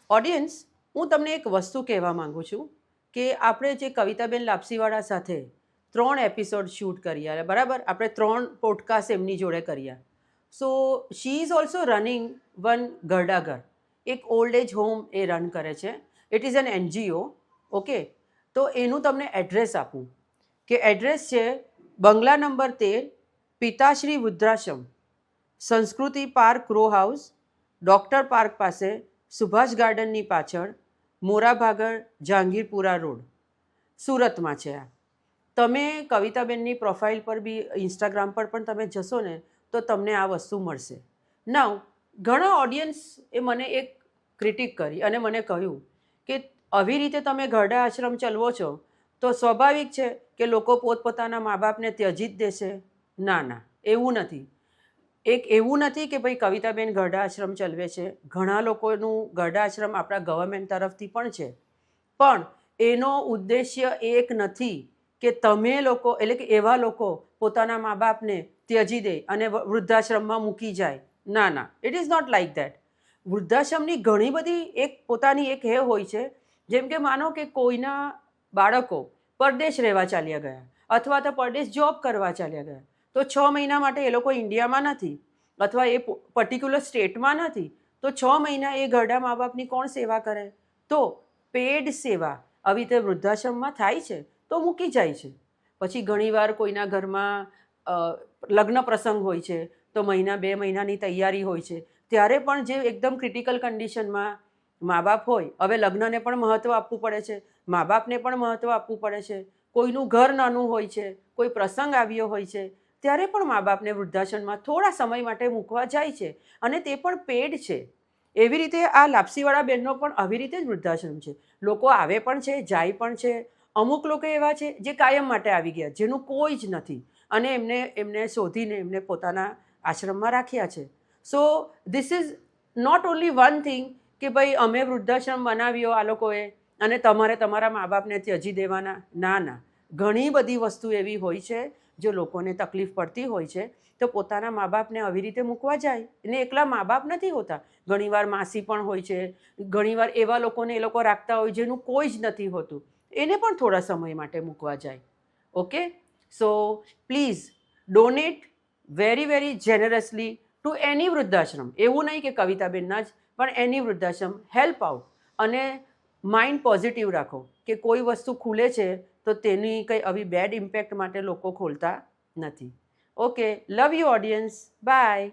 Audience, હું તમને એક વસ્તુ કહેવા માગું છું કે આપણે જે કવિતાબેન લાપસીવાળા સાથે 3 એપિસોડ શૂટ કર્યા, બરાબર, આપણે 3 પોડકાસ્ટ એમની જોડે કર્યા. So she is also running one ઘરડાઘર, એક ઓલ્ડ એજ હોમ એ રન કરે છે. It is an NGO. Okay, તો એનું તમને એડ્રેસ આપું કે એડ્રેસ છે બંગલા નંબર 13, પિતાશ્રી વૃદ્ધાશ્રમ, Sanskriti park, row house, doctor park પાસે, સુભાષ ગાર્ડનની પાછળ, મોરાભાગળ, જહાંગીરપુરા રોડ, સુરતમાં છે આ. તમે કવિતાબેનની પ્રોફાઇલ પર બી, ઇન્સ્ટાગ્રામ પર પણ તમે જશો ને તો તમને આ વસ્તુ મળશે. નાવ ઘણા ઓડિયન્સ એ મને એક ક્રિટિક કરી અને મને કહ્યું કે આવી રીતે તમે ઘરડા આશ્રમ ચલાવો છો તો સ્વાભાવિક છે કે લોકો પોતપોતાના મા બાપને ત્યજી જ દેશે. ના ના, એવું નથી. એક એવું નથી કે ભાઈ કવિતાબેન ઘરડા આશ્રમ ચલાવે છે. ઘણા લોકોનું ઘરડા આશ્રમ આપણા ગવર્મેન્ટ તરફથી પણ છે, પણ એનો ઉદ્દેશ્ય એક નથી કે તમે લોકો, એટલે કે એવા લોકો પોતાના મા બાપને ત્યજી દે અને વૃદ્ધાશ્રમમાં મૂકી જાય. ના ના, it is not like that. વૃદ્ધાશ્રમની ઘણી બધી એક પોતાની એક હે હોય છે. જેમ કે માનો કે કોઈના બાળકો પરદેશ રહેવા ચાલ્યા ગયા અથવા તો પરદેશ જોબ કરવા ચાલ્યા ગયા, તો 6 મહિના માટે એ લોકો ઇન્ડિયામાં નથી અથવા એ પર્ટિક્યુલર સ્ટેટમાં નથી, તો 6 મહિના એ ઘરડા મા બાપની કોણ સેવા કરે? તો પેડ સેવા આવી રીતે વૃદ્ધાશ્રમમાં થાય છે તો મૂકી જાય છે. પછી ઘણીવાર કોઈના ઘરમાં લગ્ન પ્રસંગ હોય છે તો મહિના 2 મહિનાની તૈયારી હોય છે, ત્યારે પણ જે એકદમ ક્રિટિકલ કન્ડિશનમાં મા બાપ હોય, હવે લગ્નને પણ મહત્ત્વ આપવું પડે છે, મા બાપને પણ મહત્ત્વ આપવું પડે છે, કોઈનું ઘર નાનું હોય છે, કોઈ પ્રસંગ આવ્યો હોય છે, ત્યારે પણ મા બાપને વૃદ્ધાશ્રમમાં થોડા સમય માટે મૂકવા જાય છે અને તે પણ પેડ છે. એવી રીતે આ લાપસીવાળા બહેનનો પણ આવી રીતે જ વૃદ્ધાશ્રમ છે. લોકો આવે પણ છે, જાય પણ છે. અમુક લોકો એવા છે જે કાયમ માટે આવી ગયા, જેનું કોઈ જ નથી અને એમને શોધીને એમને પોતાના આશ્રમમાં રાખ્યા છે. So this is not only one thing કે ભાઈ અમે વૃદ્ધાશ્રમ બનાવ્યો આ લોકોએ અને તમારે તમારા મા બાપને ત્યજી દેવાના. ના ના, ઘણી બધી વસ્તુ એવી હોય છે જો લોકોને તકલીફ પડતી હોય છે તો પોતાના મા બાપને આવી રીતે મૂકવા જાય. એને એકલા મા બાપ નથી હોતા, ઘણીવાર માસી પણ હોય છે, ઘણીવાર એવા લોકોને એ લોકો રાખતા હોય જેનું કોઈ જ નથી હોતું, એને પણ થોડા સમય માટે મૂકવા જાય. Okay, so please donate very very generously to any વૃદ્ધાશ્રમ. એવું નહીં કે કવિતાબેનના જ, પણ એની વૃદ્ધાશ્રમ. હેલ્પ આઉટ અને માઇન્ડ પોઝિટિવ રાખો કે કોઈ વસ્તુ ખુલે છે તો તેની કંઈ આવી બેડ ઇમ્પેક્ટ માટે લોકો ખોલતા નથી. Okay, love you audience, by.